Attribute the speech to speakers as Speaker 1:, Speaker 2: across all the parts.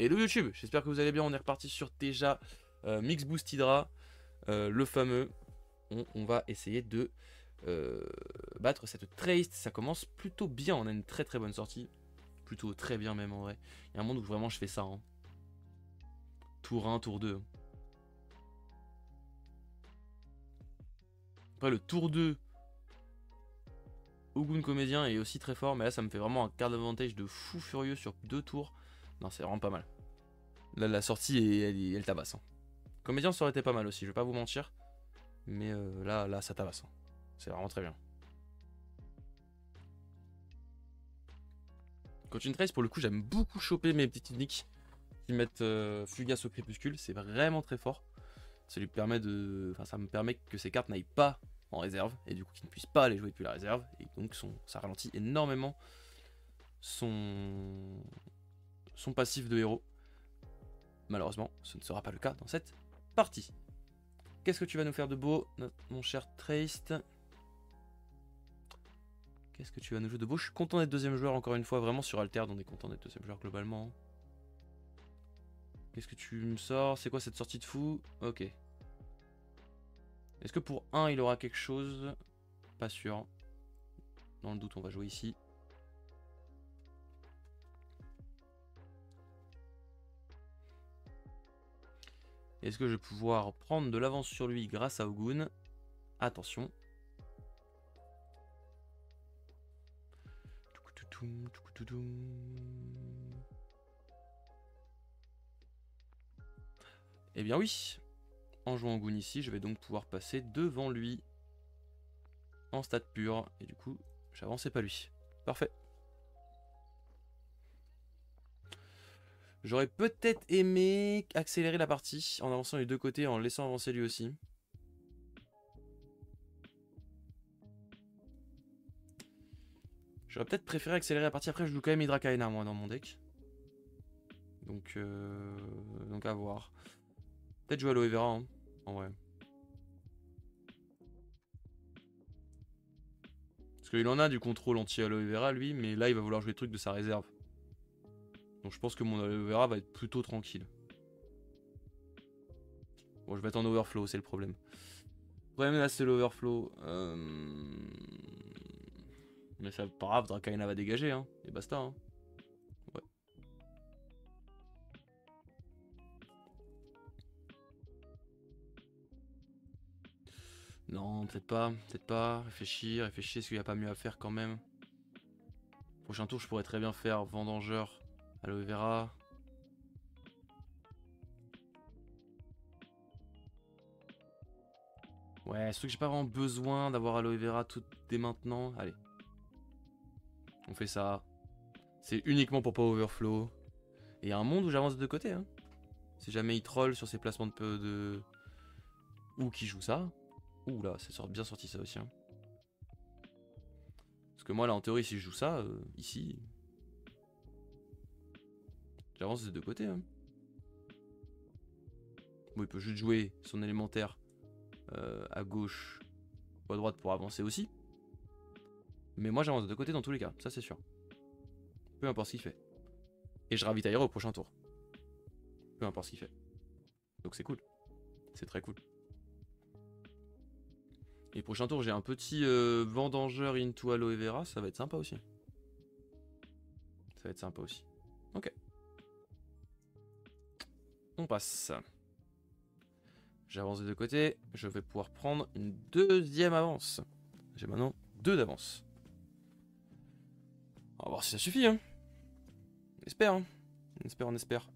Speaker 1: Hello YouTube, j'espère que vous allez bien, on est reparti sur déjà Mix Boost Hydra, le fameux. On va essayer de battre cette Trace, ça commence plutôt bien, on a une très très bonne sortie, plutôt très bien même en vrai. Il y a un monde où vraiment je fais ça, hein. Tour 1, tour 2. Après le tour 2, Ogun Comédien est aussi très fort, mais là ça me fait vraiment un card advantage de fou furieux sur 2 tours. Non, c'est vraiment pas mal. Là la sortie, elle tabasse, hein. Comédien ça aurait été pas mal aussi, je vais pas vous mentir. Mais là ça tabasse, hein. C'est vraiment très bien. Quand une trace, pour le coup, j'aime beaucoup choper mes petites uniques qui mettent Fugace au crépuscule. C'est vraiment très fort. Ça lui permet de. Enfin, ça me permet que ces cartes n'aillent pas en réserve. Et du coup, qu'ils ne puissent pas aller jouer depuis la réserve. Et donc, ça ralentit énormément son passif de héros. Malheureusement, ce ne sera pas le cas dans cette partie. Qu'est-ce que tu vas nous faire de beau, mon cher Traced? Qu'est-ce que tu vas nous jouer de beau? Je suis content d'être deuxième joueur encore une fois. Vraiment sur Alterd, on est content d'être deuxième joueur globalement. Qu'est-ce que tu me sors? C'est quoi cette sortie de fou? Ok. Est-ce que pour 1 il aura quelque chose? Pas sûr. Dans le doute on va jouer ici. Est-ce que je vais pouvoir prendre de l'avance sur lui grâce à Ogun? Attention. Eh bien oui. En jouant Ogun ici, je vais donc pouvoir passer devant lui en stade pur. Et du coup, j'avançais pas lui. Parfait. J'aurais peut-être aimé accélérer la partie en avançant les deux côtés, en le laissant avancer lui aussi. J'aurais peut-être préféré accélérer la partie. Après, je joue quand même Hydra Kaena, moi, dans mon deck. Donc à voir. Peut-être jouer Aloe Vera, hein, en vrai. Parce qu'il en a du contrôle anti-Aloe Vera, lui, mais là, il va vouloir jouer le truc de sa réserve. Donc je pense que mon Aloe Vera va être plutôt tranquille. Bon, je vais être en overflow, c'est le problème. Le problème là, c'est l'overflow. Mais c'est pas grave, Drakaena va dégager, hein. Et basta, hein. Ouais. Non, peut-être pas, peut-être pas. Réfléchis, réfléchis, est-ce qu'il n'y a pas mieux à faire quand même? Prochain tour, je pourrais très bien faire Vendangeur, Aloe Vera. Ouais, surtout que j'ai pas vraiment besoin d'avoir Aloe Vera tout dès maintenant. Allez. On fait ça. C'est uniquement pour pas overflow. Et il y a un monde où j'avance de deux côtés, hein. Si jamais il troll sur ses placements de... Ou qui joue ça. Ouh là, c'est bien sorti ça aussi, hein. Parce que moi là en théorie si je joue ça, ici... J'avance des deux côtés, hein. Bon, il peut juste jouer son élémentaire à gauche ou à droite pour avancer aussi. Mais moi j'avance de deux côtés dans tous les cas, ça c'est sûr. Peu importe ce qu'il fait. Et je ravitaillerai au prochain tour. Peu importe ce qu'il fait. Donc c'est cool. C'est très cool. Et prochain tour j'ai un petit vendangeur into aloe vera, ça va être sympa aussi. Ça va être sympa aussi. Ok. On passe. J'avance de deux côtés. Je vais pouvoir prendre une deuxième avance. J'ai maintenant 2 d'avance. On va voir si ça suffit, hein. On espère, hein. On espère, on espère.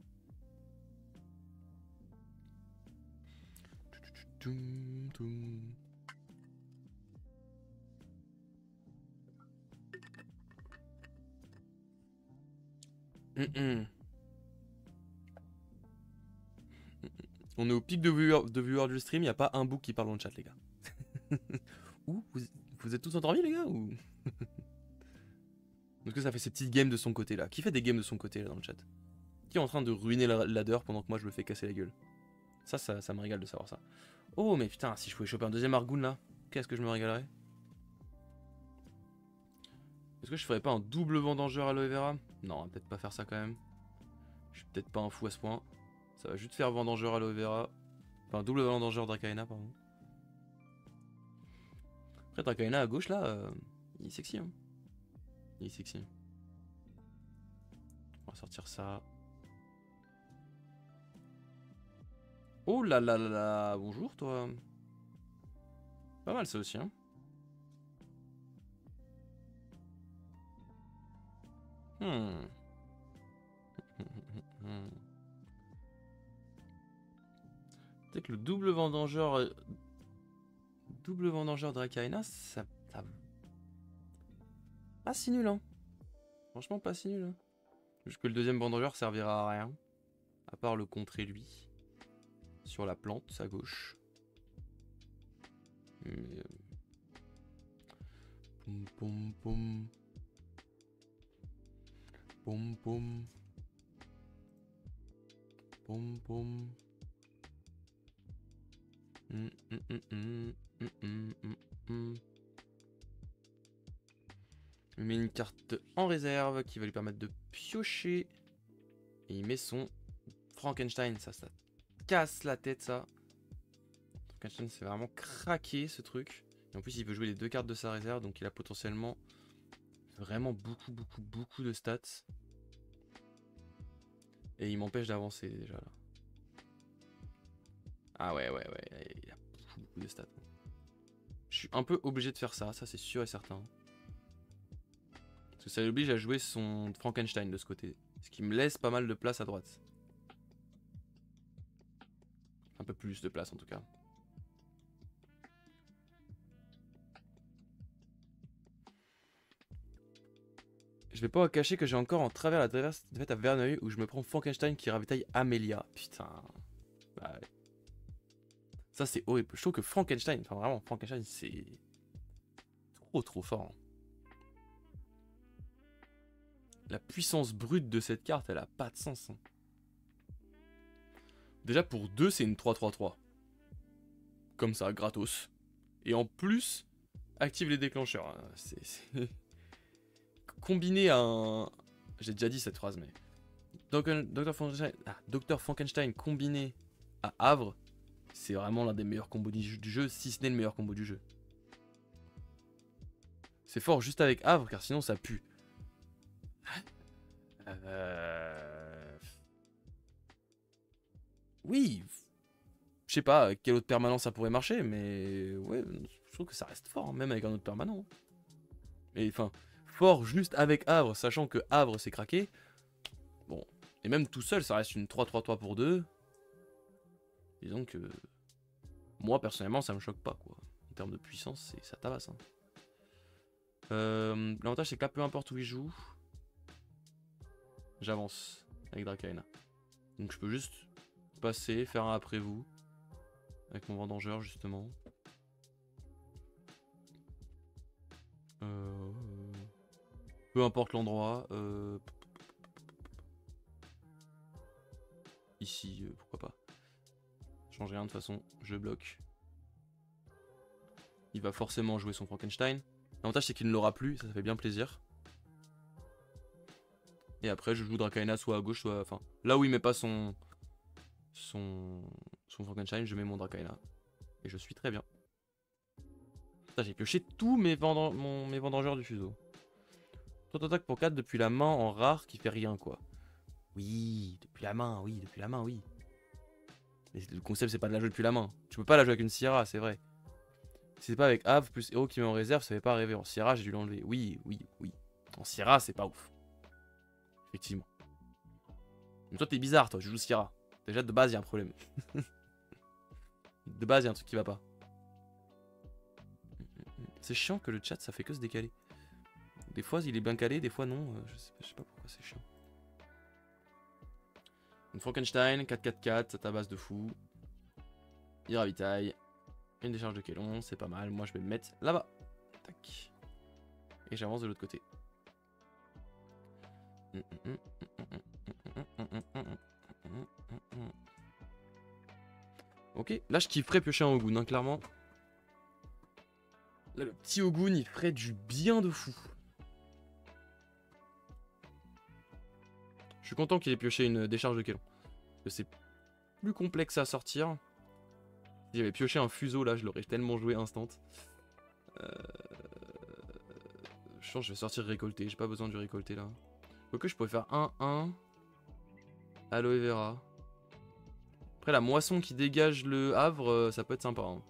Speaker 1: On est au pic de viewers du stream, il n'y a pas un bouc qui parle dans le chat, les gars. Ouh, vous êtes tous endormis, les gars, ou... Est-ce que ça fait ces petites games de son côté, là? Qui fait des games de son côté, là, dans le chat? Qui est en train de ruiner la ladder pendant que moi, je me fais casser la gueule? Ça me régale de savoir ça. Oh, mais putain, si je pouvais choper un deuxième Argoon, là, qu'est-ce que je me régalerais? Est-ce que je ferais pas un double vendangeur aloe vera? Non, on va peut-être pas faire ça, quand même. Je suis peut-être pas un fou à ce point. Ça va juste faire Vendangeur Aloe Vera. Enfin, double Vendangeur Dracaena, pardon. Après, Dracaena à gauche, là, il est sexy. Hein. Il est sexy. On va sortir ça. Oh là là là là, bonjour toi. Pas mal ça aussi, hein. Peut-être que le double vendangeur Dracaena, ça... Pas si nul, hein. Franchement, pas si nul. Hein. Juste que le deuxième vendangeur servira à rien. À part le contrer lui. Sur la plante, à gauche. Mais... Poum poum poum. Poum poum. Poum poum. Il met une carte en réserve qui va lui permettre de piocher. Et il met son Frankenstein. Ça casse la tête, ça. Frankenstein, c'est vraiment craqué ce truc. Et en plus, il peut jouer les 2 cartes de sa réserve. Donc, il a potentiellement vraiment beaucoup de stats. Et il m'empêche d'avancer déjà là. Ah ouais, il a beaucoup de stats. Je suis un peu obligé de faire ça, c'est sûr et certain. Parce que ça l'oblige à jouer son Frankenstein de ce côté. Ce qui me laisse pas mal de place à droite. Un peu plus de place en tout cas. Je vais pas cacher que j'ai encore en travers la défaite à Verneuil où je me prends Frankenstein qui ravitaille Amelia. Putain. Bah ouais. Ça c'est horrible. Je trouve que Frankenstein, enfin vraiment Frankenstein c'est trop fort. La puissance brute de cette carte elle a pas de sens. Hein. Déjà pour 2 c'est une 3-3-3. Comme ça, gratos. Et en plus, active les déclencheurs. C'est... Combiné à un... J'ai déjà dit cette phrase mais... Dr Frankenstein combiné à Havre, c'est vraiment l'un des meilleurs combos du jeu, si ce n'est le meilleur combo du jeu. C'est fort juste avec Havre, car sinon ça pue. Oui. Je sais pas quelle autre permanent ça pourrait marcher, mais... Ouais, je trouve que ça reste fort, hein, même avec un autre permanent. Et enfin, fort juste avec Havre, sachant que Havre c'est craqué. Bon, et même tout seul, ça reste une 3-3-3 pour 2. Disons que... Moi, personnellement, ça me choque pas, quoi. En termes de puissance, ça tabasse. Hein. L'avantage, c'est que là, peu importe où il joue, j'avance avec Dracaena. Donc je peux juste passer, faire un après vous. Avec mon vendangeur, justement. Peu importe l'endroit. Ici, pourquoi pas. Change rien de toute façon, je bloque. Il va forcément jouer son Frankenstein. L'avantage c'est qu'il ne l'aura plus, ça fait bien plaisir. Et après je joue Dracaena soit à gauche, soit... Enfin, là où il met pas son Frankenstein, je mets mon Dracaena. Et je suis très bien. J'ai pioché tous mes vendangeurs du fuseau. Toi attaque pour 4 depuis la main en rare qui fait rien quoi. Oui, depuis la main, oui. Mais le concept c'est pas de la jouer depuis la main. Tu peux pas la jouer avec une Sierra, c'est vrai. Si c'est pas avec Havre plus héros qui met en réserve, ça fait pas rêver. En Sierra, j'ai dû l'enlever. Oui. En Sierra, c'est pas ouf. Effectivement. Mais toi, t'es bizarre, toi. Je joue Sierra. Déjà, de base, il y a un problème. De base, il y a un truc qui va pas. C'est chiant que le chat, ça fait que se décaler. Des fois, il est bien calé, des fois, non. Je sais pas pourquoi c'est chiant. Une Frankenstein, 4-4-4, ça tabasse de fou. Il ravitaille. Une décharge de Kélon, c'est pas mal. Moi, je vais me mettre là-bas. Tac. Et j'avance de l'autre côté. Ok, là, je kifferais piocher un Ogun, hein, clairement. Là, le petit Ogun, il ferait du bien de fou. suis content qu'il ait pioché une décharge de Kélon. Parce que c'est plus complexe à sortir. Si j'avais pioché un fuseau là, je l'aurais tellement joué instant. Je pense que je vais sortir récolter. J'ai pas besoin du récolter là. Quoique je pourrais faire 1-1. Aloe vera. Après la moisson qui dégage le havre, ça peut être sympa. Hein.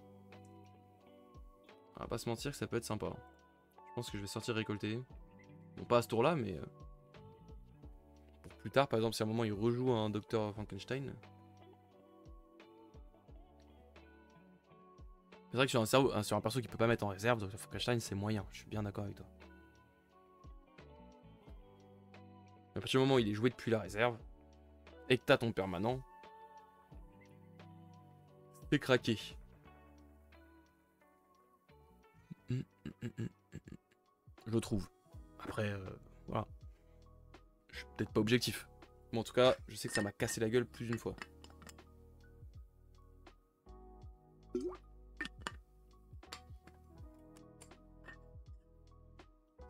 Speaker 1: On va pas se mentir que ça peut être sympa. Je pense que je vais sortir récolter. Bon, pas à ce tour là, mais... pour plus tard, par exemple, si à un moment il rejoue un Dr Frankenstein. C'est vrai que sur un perso qui peut pas mettre en réserve, Dr Frankenstein c'est moyen. Je suis bien d'accord avec toi. À partir du moment où il est joué depuis la réserve, et que t'as ton permanent, c'est craqué. Je trouve. Après, voilà. Je suis peut-être pas objectif. Mais en tout cas, je sais que ça m'a cassé la gueule plus d'une fois.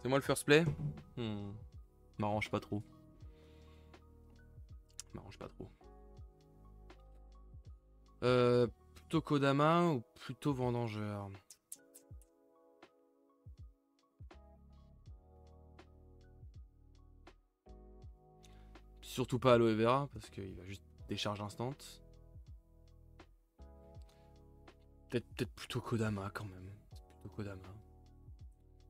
Speaker 1: C'est moi le first play. M'arrange pas trop. M'arrange pas trop. Plutôt Kodama ou plutôt Vendangeur? Surtout pas Aloe Vera parce qu'il va juste décharge instant. Peut-être plutôt Kodama quand même. Plutôt Kodama.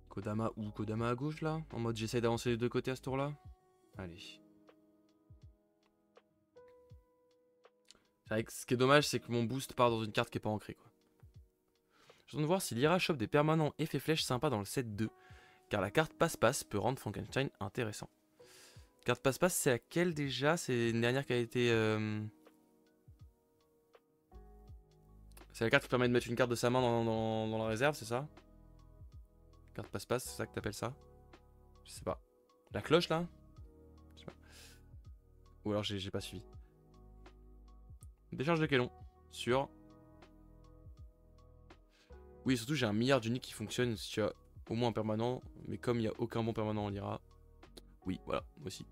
Speaker 1: Kodama ou Kodama à gauche là? En mode j'essaie d'avancer les deux côtés à ce tour là? Allez. C'est vrai que ce qui est dommage c'est que mon boost part dans une carte qui est pas ancrée quoi. Je viens de voir si Lyra chope des permanents effet flèche sympa dans le set 2. Car la carte passe-passe peut rendre Frankenstein intéressant. Carte passe-passe c'est laquelle déjà? C'est une dernière qui a été... C'est la carte qui permet de mettre une carte de sa main dans la réserve, c'est ça? Carte passe-passe, c'est ça que t'appelles ça? Je sais pas. La cloche là? Je sais pas. Ou alors j'ai pas suivi. Décharge de Kélon. Sur. Oui, surtout j'ai un milliard d'uniques qui fonctionnent si tu as au moins un permanent. Mais comme il n'y a aucun bon permanent en Lyra. Oui, voilà, moi aussi.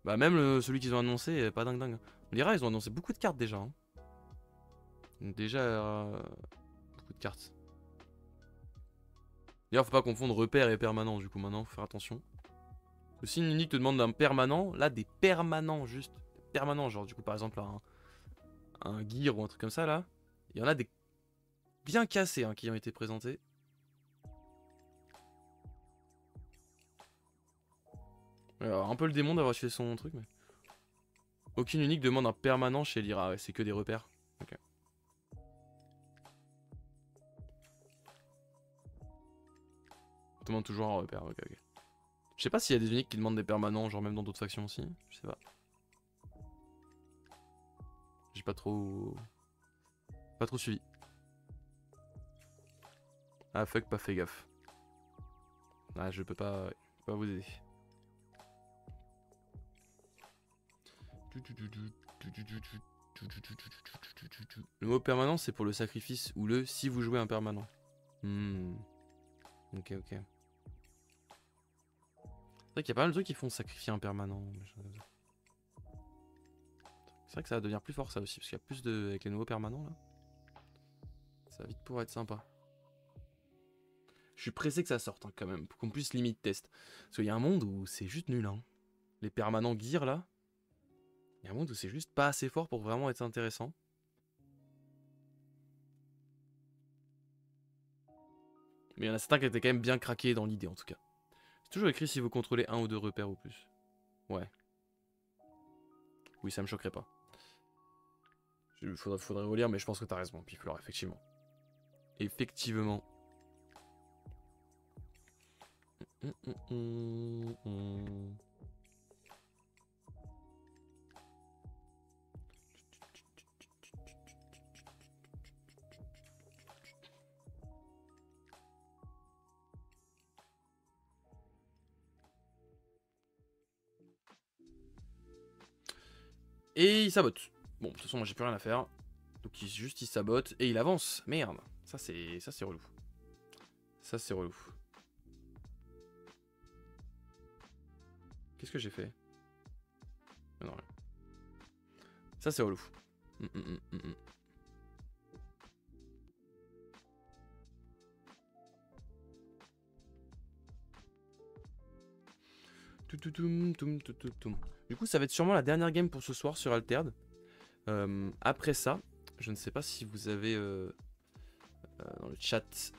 Speaker 1: Bah même celui qu'ils ont annoncé, pas dingue dingue. En Lyra, ils ont annoncé beaucoup de cartes déjà. Hein. Donc déjà, beaucoup de cartes. D'ailleurs, faut pas confondre repère et permanent, du coup, maintenant, faut faire attention. Si une unique te demande un permanent, là, des permanents, juste. Permanents, genre, du coup, par exemple, un gear ou un truc comme ça, là. Il y en a des bien cassés hein, qui ont été présentés. Alors, un peu le démon d'avoir fait son truc, mais... Aucune unique demande un permanent chez Lyra, ouais, c'est que des repères. Ok. On demande toujours un repère, ok, ok. Je sais pas s'il y a des uniques qui demandent des permanents, genre même dans d'autres factions aussi, je sais pas. J'ai pas trop... Pas trop suivi. Ah fuck, pas fait gaffe. Ah je peux pas vous aider. Le mot permanent c'est pour le sacrifice ou le si vous jouez un permanent. Ok ok. C'est vrai qu'il y a pas mal de trucs qui font sacrifier un permanent. C'est vrai que ça va devenir plus fort ça aussi, parce qu'il y a plus de... avec les nouveaux permanents là. Ça va vite pouvoir être sympa. Je suis pressé que ça sorte hein, quand même, pour qu'on puisse limite test. Parce qu'il y a un monde où c'est juste nul hein. Les permanents gear là. Il y a un monde où c'est juste pas assez fort pour vraiment être intéressant. Mais il y en a certains qui étaient quand même bien craqués dans l'idée en tout cas. C'est toujours écrit si vous contrôlez un ou deux repères ou plus. Ouais. Oui, ça me choquerait pas. Faudrait relire, mais je pense que t'as raison, Pifleur, effectivement. Effectivement. Et il sabote. Bon, de toute façon, moi j'ai plus rien à faire. Donc il sabote et il avance. Merde. Ça c'est relou. Ça c'est relou. Qu'est-ce que j'ai fait? Mais non, rien. Ça c'est relou. Du coup, ça va être sûrement la dernière game pour ce soir sur Altered. Après ça, je ne sais pas si vous avez dans le chat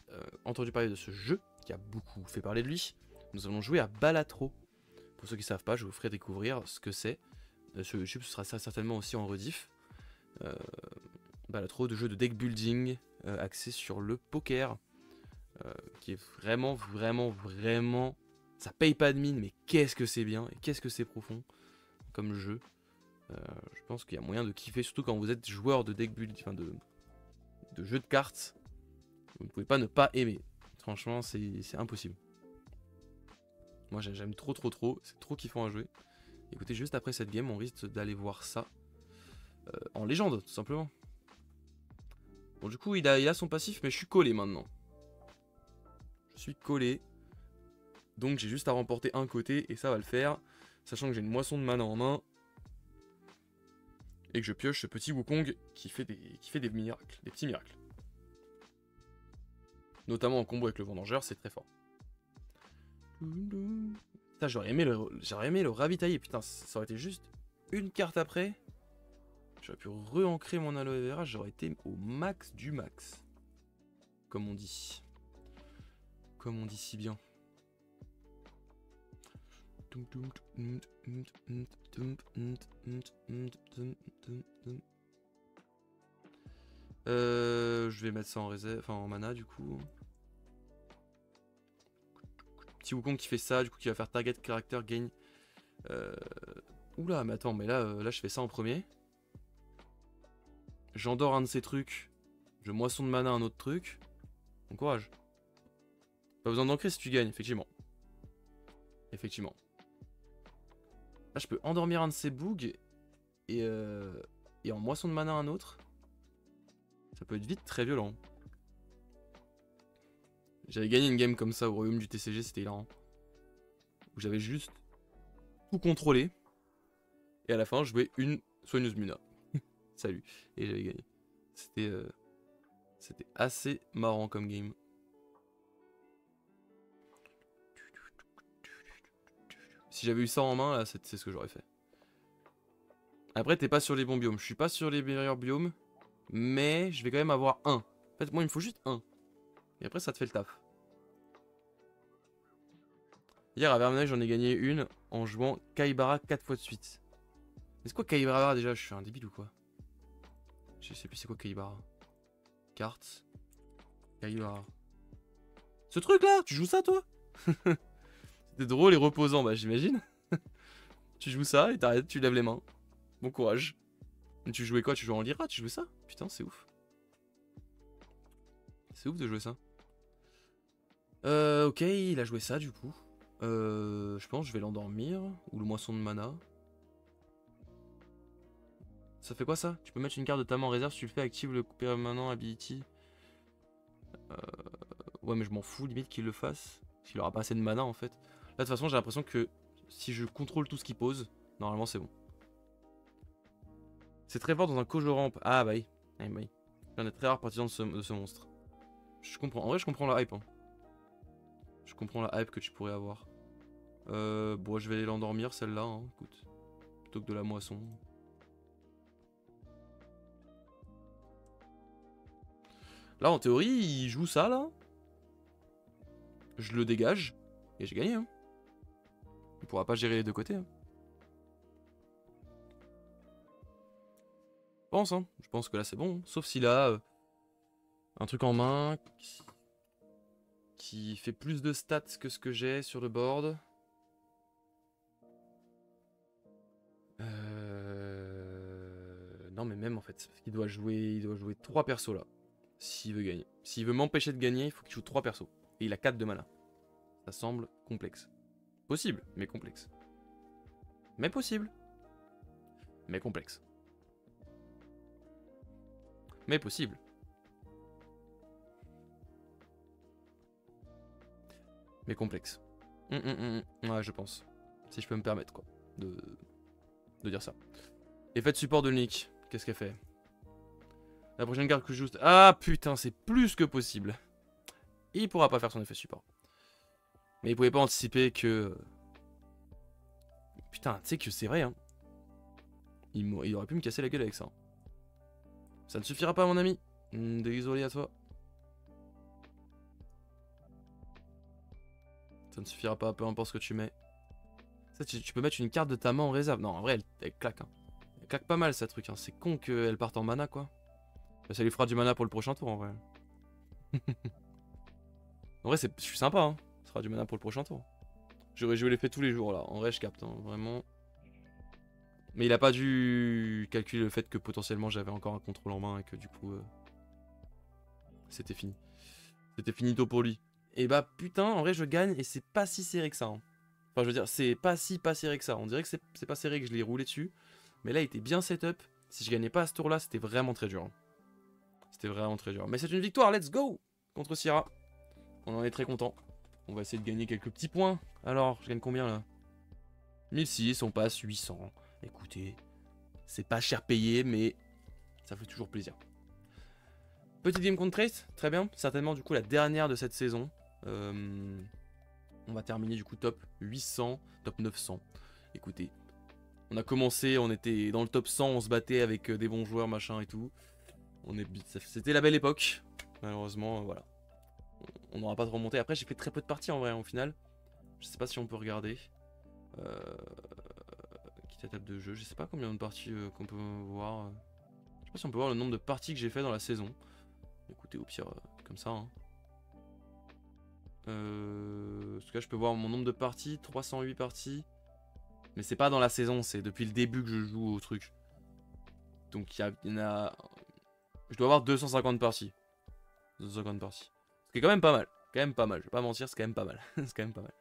Speaker 1: entendu parler de ce jeu qui a beaucoup fait parler de lui. Nous allons jouer à Balatro. Pour ceux qui ne savent pas, je vous ferai découvrir ce que c'est. Sur YouTube, ce sera certainement aussi en rediff. Balatro, de jeu de deck building axé sur le poker. Qui est vraiment, ça paye pas de mine, mais qu'est-ce que c'est bien et qu'est-ce que c'est profond comme jeu. Je pense qu'il y a moyen de kiffer, surtout quand vous êtes joueur de deck build, enfin de jeu de cartes. Vous ne pouvez pas ne pas aimer. Franchement, c'est impossible. Moi, j'aime trop. C'est trop kiffant à jouer. Écoutez, juste après cette game, on risque d'aller voir ça en légende, tout simplement. Bon, du coup, il a son passif, mais je suis collé maintenant. Je suis collé. Donc, j'ai juste à remporter un côté et ça va le faire. Sachant que j'ai une moisson de mana en main. Et que je pioche ce petit Wukong qui fait des miracles, des petits miracles. Notamment en combo avec le Vendangeur, c'est très fort. Putain, j'aurais aimé le ravitailler, putain, ça aurait été juste une carte après. J'aurais pu re-ancrer mon aloe vera, j'aurais été au max du max. Comme on dit. Comme on dit si bien. Je vais mettre ça en réserve, enfin en mana du coup. Petit Wukong qui fait ça, du coup qui va faire target character gain. Oula, mais attends, mais là je fais ça en premier. J'endors un de ces trucs. Je moisson de mana un autre truc. Bon courage. Pas besoin d'ancrer si tu gagnes, effectivement. Effectivement. Là je peux endormir un de ces bugs et en moisson de mana un autre. Ça peut être vite très violent. J'avais gagné une game comme ça au royaume du TCG, c'était hilarant. Où j'avais juste tout contrôlé. Et à la fin, je jouais une soigneuse Muna. Salut. Et j'avais gagné. C'était assez marrant comme game. Si j'avais eu ça en main, là, c'est ce que j'aurais fait. Après, t'es pas sur les bons biomes. Je suis pas sur les meilleurs biomes. Mais je vais quand même avoir un. En fait, moi, il me faut juste un. Et après, ça te fait le taf. Hier, à Vermeneuil, j'en ai gagné une en jouant Kaibara 4 fois de suite. Mais c'est quoi Kaibara déjà? Je suis un débile ou quoi? Je sais plus c'est quoi Kaibara. Cartes. Kaibara. Ce truc là, tu joues ça toi? C'était drôle et reposant, bah j'imagine. Tu joues ça et t'arrêtes, tu lèves les mains. Bon courage. Mais tu jouais quoi? Tu jouais en Lyra? Tu jouais ça? Putain, c'est ouf. C'est ouf de jouer ça. Ok, il a joué ça du coup. Je pense que je vais l'endormir. Ou le moisson de mana. Ça fait quoi ça? Tu peux mettre une carte de ta main en réserve si tu le fais, active le permanent ability. Ouais mais je m'en fous limite qu'il le fasse. Parce qu'il aura pas assez de mana en fait. Là de toute façon j'ai l'impression que si je contrôle tout ce qu'il pose, normalement c'est bon. C'est très fort dans un Kojo ramp. Ah bah oui. Ah, bah oui. J'en ai très rare partisan de ce monstre. Je comprends. En vrai je comprends la hype. Hein. Je comprends la hype que tu pourrais avoir. Bon je vais aller l'endormir celle-là. Hein. Écoute. Plutôt que de la moisson. Là en théorie il joue ça là. Je le dégage. Et j'ai gagné. Hein. Il pourra pas gérer les deux côtés. Hein. Je pense que là c'est bon. Sauf s'il a un truc en main qui fait plus de stats que ce que j'ai sur le board. Non mais même en fait, il doit jouer 3 persos là. S'il veut gagner. S'il veut m'empêcher de gagner, il faut qu'il joue 3 persos. Et il a 4 de mana. Ça semble complexe. Possible, mais complexe. Mais possible. Mais complexe. Mais possible. Mais complexe. Ouais, je pense. Si je peux me permettre, quoi. de dire ça. Effet de support de Nick. Qu'est-ce qu'elle fait? La prochaine carte que je joue... Ah putain, c'est plus que possible. Il pourra pas faire son effet support. Mais il pouvait pas anticiper que... Putain, tu sais que c'est vrai, hein. Il aurait pu me casser la gueule avec ça. Ça ne suffira pas, mon ami. Désolé à toi. Ça ne suffira pas, peu importe ce que tu mets. Ça, tu peux mettre une carte de ta main en réserve. Non, en vrai, elle claque. Hein. Elle claque pas mal, ça truc. Hein. C'est con qu'elle parte en mana, quoi. Ça lui fera du mana pour le prochain tour, en vrai. En vrai, je suis sympa, hein. Ça fera du mana pour le prochain tour. J'aurais joué l'effet tous les jours, là. En vrai, je capte, hein. Vraiment. Mais il a pas dû calculer le fait que potentiellement j'avais encore un contrôle en main et que du coup... c'était fini. C'était finito pour lui. Et bah putain, en vrai je gagne et c'est pas si serré que ça. Hein. Enfin je veux dire, c'est pas serré que ça. On dirait que c'est pas serré, que je l'ai roulé dessus. Mais là il était bien setup. Si je gagnais pas à ce tour là, c'était vraiment très dur. Hein. C'était vraiment très dur. Mais c'est une victoire, let's go! Contre Syrah. On en est très content. On va essayer de gagner quelques petits points. Alors, je gagne combien là? 1006, on passe 800. Écoutez, c'est pas cher payé, mais ça fait toujours plaisir. Petite game contre Trace, très bien. Certainement du coup la dernière de cette saison. On va terminer du coup top 800, top 900. Écoutez, on a commencé, on était dans le top 100, on se battait avec des bons joueurs, machin et tout. C'était la belle époque. Malheureusement, voilà. On n'aura pas trop remonté. Après, j'ai fait très peu de parties en vrai, au final. Je sais pas si on peut regarder. Quitte la table de jeu, je sais pas combien de parties qu'on peut voir. Je sais pas si on peut voir le nombre de parties que j'ai fait dans la saison. Écoutez, au pire, comme ça. Hein. En tout cas, je peux voir mon nombre de parties, 308 parties. Mais c'est pas dans la saison, c'est depuis le début que je joue au truc. Donc il y en a... Je dois avoir 250 parties. 250 parties. Ce qui est quand même pas mal. Quand même pas mal, je vais pas mentir, c'est quand même pas mal. C'est quand même pas mal.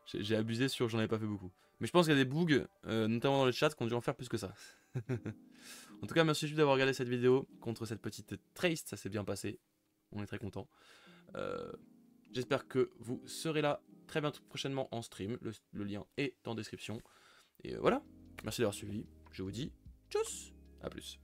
Speaker 1: J'ai abusé sur j'en ai pas fait beaucoup. Mais je pense qu'il y a des bugs, notamment dans le chat, qui ont dû en faire plus que ça. En tout cas, merci d'avoir regardé cette vidéo contre cette petite Trace, ça s'est bien passé. On est très content. J'espère que vous serez là très bientôt prochainement en stream. Le lien est en description. Et voilà, merci d'avoir suivi. Je vous dis tchuss, à plus.